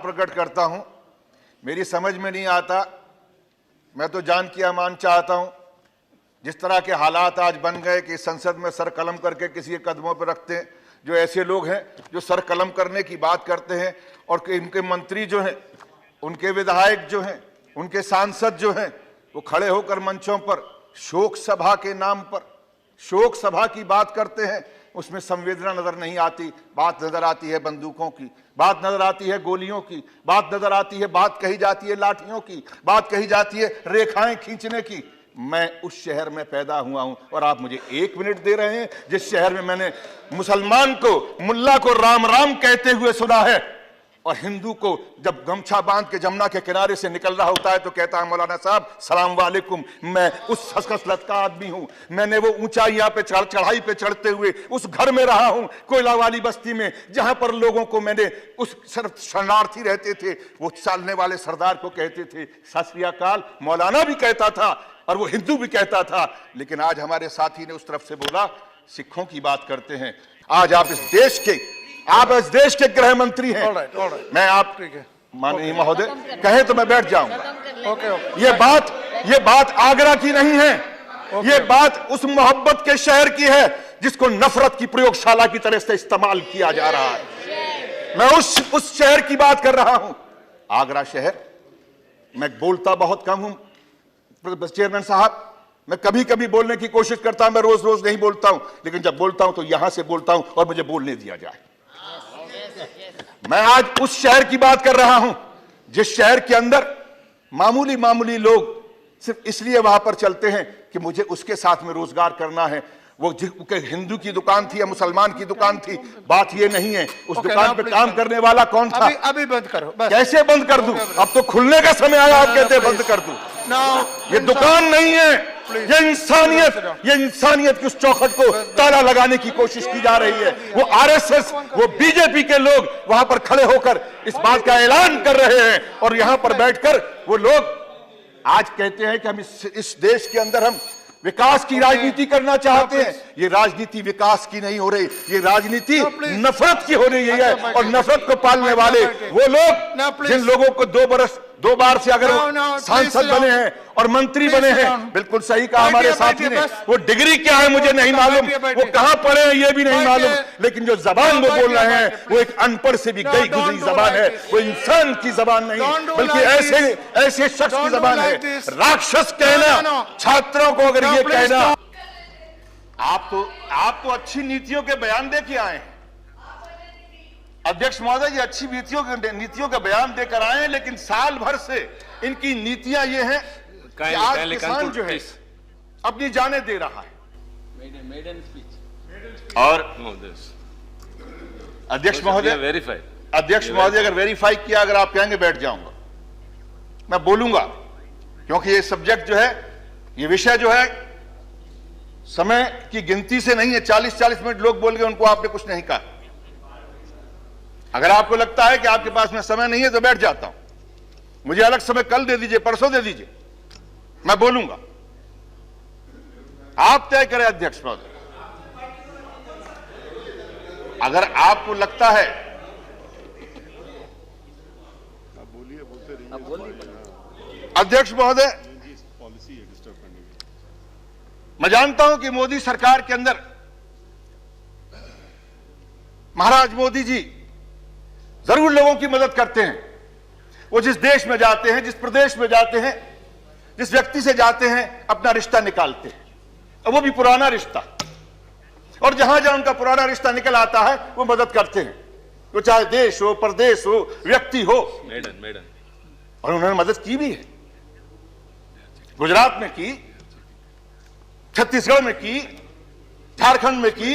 प्रकट करता हूं। मेरी समझ में नहीं आता, मैं तो जान की अमान चाहता हूं। जिस तरह के हालात आज बन गए कि संसद में सर कलम करके किसी के कदमों पर रखते हैं, जो ऐसे लोग हैं जो सर कलम करने की बात करते हैं, और इनके मंत्री जो हैं, उनके विधायक जो हैं, उनके सांसद जो हैं, वो खड़े होकर मंचों पर शोक सभा के नाम पर शोक सभा की बात करते हैं। उसमें संवेदना नजर नहीं आती, बात नजर आती है बंदूकों की, बात नजर आती है गोलियों की, बात नजर आती है, बात कही जाती है लाठियों की, बात कही जाती है रेखाएं खींचने की। मैं उस शहर में पैदा हुआ हूं और आप मुझे 1 मिनट दे रहे हैं जिस शहर में मैंने मुसलमान को, मुल्ला को राम राम कहते हुए सुना है, और हिंदू को जब गमछा बांध के जमुना के किनारे से निकल रहा होता है तो कहता है मौलाना साहब सलाम वालेकुम। मैं उस खसलत का आदमी हूं। मैंने वो ऊंचाइयां पे चढ़ाई पे चढ़ते हुए उस घर में रहा हूं, कोयला वाली बस्ती में, जहां पर लोगों को मैंने, उस शरणार्थी रहते थे, वो चलने वाले सरदार को कहते थे सत श्री अकाल। मौलाना भी कहता था और वो हिंदू भी कहता था। लेकिन आज हमारे साथी ने उस तरफ से बोला, सिखों की बात करते हैं। आज आप इस देश के गृह मंत्री हैं। मैं आप माननीय महोदय कहे तो मैं बैठ जाऊंगा। ये बात आगरा की नहीं है, ये बात उस मोहब्बत के शहर की है जिसको नफरत की प्रयोगशाला की तरह से इस्तेमाल किया जा रहा है। मैं उस शहर की बात कर रहा हूं, आगरा शहर। मैं बोलता बहुत कम हूं चेयरमैन साहब, मैं कभी कभी बोलने की कोशिश करता हूं, मैं रोज रोज नहीं बोलता हूं, लेकिन जब बोलता हूं तो यहां से बोलता हूं और मुझे बोलने दिया जाए। मैं आज उस शहर की बात कर रहा हूं जिस शहर के अंदर मामूली लोग सिर्फ इसलिए वहां पर चलते हैं कि मुझे उसके साथ में रोजगार करना है। वो हिंदू की दुकान थी या मुसलमान की दुकान थी, बात ये नहीं है। उस दुकान पे काम करने वाला कौन था? अभी बंद करो। कैसे बंद कर दूं? अब तो खुलने का समय आया, आप कहते हैं बंद कर दूं। ये दुकान नहीं है, ये इंसानियत की उस चौखट को ताला लगाने की कोशिश की जा रही है। वो आरएसएस, वो बीजेपी के लोग वहां पर खड़े होकर इस बात का ऐलान कर रहे हैं, और यहां पर बैठकर वो लोग आज कहते हैं कि हम इस देश के अंदर हम विकास की राजनीति करना चाहते हैं। ये राजनीति विकास की नहीं हो रही, ये राजनीति नफरत की हो रही है। और नफरत को पालने वाले वो लोग जिन लोगों को 2 बार से अगर सांसद बने हैं और मंत्री बने हैं, बिल्कुल सही कहा हमारे साथी ने, वो डिग्री क्या है मुझे नहीं मालूम, वो कहां पढ़े हैं ये भी नहीं मालूम, लेकिन जो जबान वो बोल रहे हैं वो एक अनपढ़ से भी गई गुजरी जबान है। वो इंसान की जबान नहीं, बल्कि ऐसे शख्स की जबान है। राक्षस कहना छात्रों को, अगर ये कहना, आप तो अच्छी नीतियों के बयान दे के आए हैं अध्यक्ष महोदय, ये अच्छी नीतियों का बयान देकर आए हैं, लेकिन साल भर से इनकी नीतियां ये हैं कि आज किसान जो है अपनी जानें दे रहा है। और अध्यक्ष महोदय अगर वेरीफाई किया, अगर आप कहेंगे बैठ जाऊंगा, मैं बोलूंगा, क्योंकि ये सब्जेक्ट जो है, ये विषय जो है समय की गिनती से नहीं है। 40-40 मिनट लोग बोल गए, उनको आपने कुछ नहीं कहा। अगर आपको लगता है कि आपके पास में समय नहीं है तो बैठ जाता हूं, मुझे अलग समय कल दे दीजिए, परसों दे दीजिए, मैं बोलूंगा। आप तय करें अध्यक्ष महोदय। अगर आपको लगता है, अध्यक्ष महोदय, मैं जानता हूं कि मोदी सरकार के अंदर महाराज मोदी जी जरूर लोगों की मदद करते हैं। वो जिस देश में जाते हैं, जिस प्रदेश में जाते हैं, जिस व्यक्ति से जाते हैं, अपना रिश्ता निकालते हैं, और वो भी पुराना रिश्ता, और जहां जहां उनका पुराना रिश्ता निकल आता है वो मदद करते हैं, वो चाहे देश हो, प्रदेश हो, व्यक्ति हो। और उन्होंने मदद की भी है। गुजरात में की, छत्तीसगढ़ में की, झारखंड में की,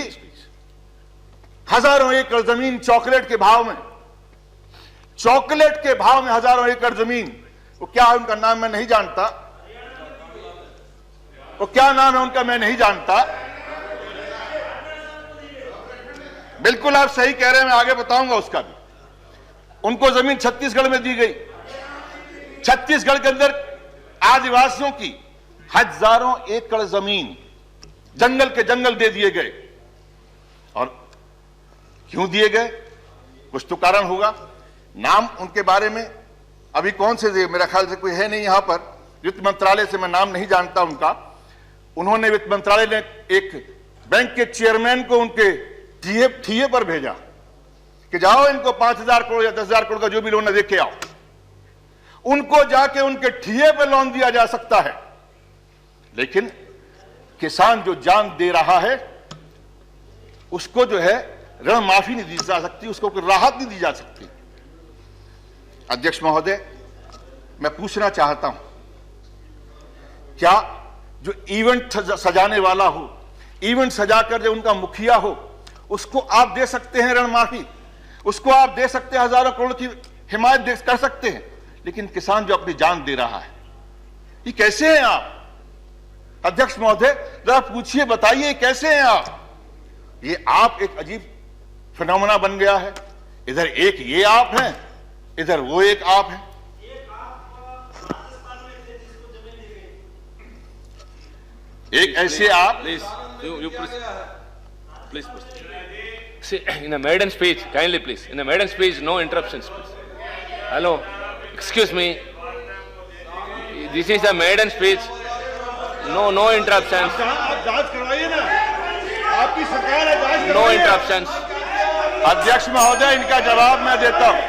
हजारों एकड़ जमीन चॉकलेट के भाव में हजारों एकड़ जमीन। वो क्या है उनका नाम मैं नहीं जानता, वो क्या नाम है उनका मैं नहीं जानता। बिल्कुल आप सही कह रहे हैं, मैं आगे बताऊंगा उसका भी। उनको जमीन छत्तीसगढ़ में दी गई। छत्तीसगढ़ के अंदर आदिवासियों की हजारों एकड़ जमीन जंगल के जंगल दे दिए गए। और क्यों दिए गए? कुछ तो कारण होगा। नाम उनके बारे में अभी कौन से, मेरा ख्याल से कोई है नहीं यहां पर, वित्त मंत्रालय से मैं नाम नहीं जानता उनका। उन्होंने, वित्त मंत्रालय ने एक बैंक के चेयरमैन को उनके ठिए पर भेजा कि जाओ इनको 5,000 करोड़ या 10,000 करोड़ का जो भी लोन है देके आओ। उनको जाके उनके ठिए पे लोन दिया जा सकता है, लेकिन किसान जो जान दे रहा है उसको जो है ऋण माफी नहीं दी जा सकती, उसको कोई राहत नहीं दी जा सकती। अध्यक्ष महोदय, मैं पूछना चाहता हूं, क्या जो इवेंट सजाने वाला हो, इवेंट सजाकर जो उनका मुखिया हो, उसको आप दे सकते हैं ऋण माफी, उसको आप दे सकते हैं हजारों करोड़ की हिमायत कर सकते हैं, लेकिन किसान जो अपनी जान दे रहा है, ये कैसे हैं आप? अध्यक्ष महोदय, जरा पूछिए, बताइए कैसे हैं आप? ये आप एक अजीब फिनोमेना बन गया है। इधर एक ये आप हैं, इधर वो एक आप हैं। एक ऐसे आप, please. See, in a maiden speech, kindly please. In a maiden speech, no interruptions, please. Hello, excuse me. This is a maiden speech. No interruptions. आप जांच करवाइए ना, आपकी सरकार है, जांच No interruptions. अध्यक्ष महोदय, इनका जवाब मैं देता हूं।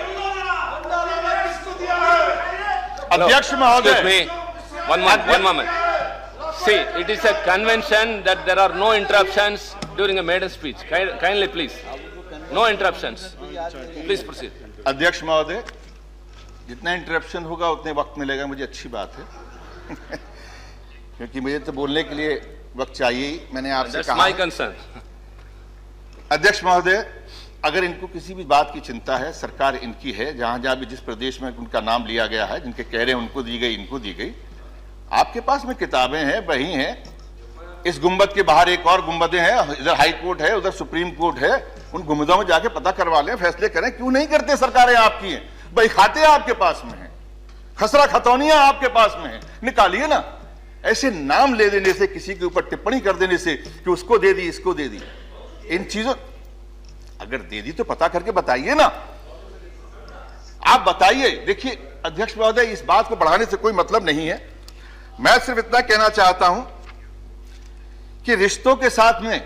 अध्यक्ष महोदय, Excuse me. One moment. See, it is a convention that there are no interruptions during a maiden speech. Kindly please. No interruptions. Please proceed. अध्यक्ष महोदय, जितना इंटरप्शन होगा उतने वक्त मिलेगा, मुझे अच्छी बात है क्योंकि मुझे तो बोलने के लिए वक्त चाहिए ही। मैंने आपसे That's कहा my concern. अध्यक्ष महोदय, अगर इनको किसी भी बात की चिंता है, सरकार इनकी है, जहां जहां भी जिस प्रदेश में उनका नाम लिया गया है, जिनके कह रहे हैं उनको दी गई, इनको दी गई। आपके पास में किताबें हैं, बही हैं, इस गुंबद के बाहर एक और गुंबदें हैं, इधर हाई कोर्ट है, उधर सुप्रीम कोर्ट है, उन गुंबदों में जाके पता करवा लें, फैसले करें। क्यों नहीं करते? सरकारें आपकी हैं, बही खाते आपके पास में हैं, खसरा खतौनियां आपके पास में हैं, निकालिए ना। ऐसे नाम ले देने से, किसी के ऊपर टिप्पणी कर देने से कि उसको दे दी, इसको दे दी, इन चीजों, अगर दे दी तो पता करके बताइए ना, आप बताइए। देखिए अध्यक्ष महोदय, इस बात को बढ़ाने से कोई मतलब नहीं है। मैं सिर्फ इतना कहना चाहता हूं कि रिश्तों के साथ में